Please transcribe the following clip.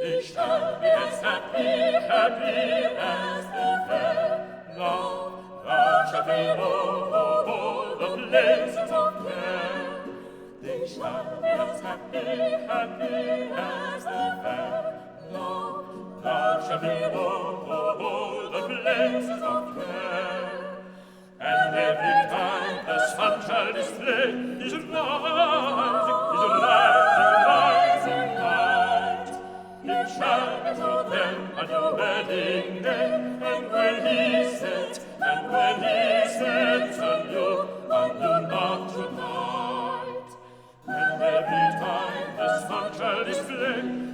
They shall be as happy, happy as the fair. Love, love shall fill all the places of care. They shall be as happy, happy as the fair. Love, love shall fill all the places of care. And every time the sun shall display his rising light, it shall be for them a new wedding day. And when he sets a new nocturnal light, and every time the sun shall display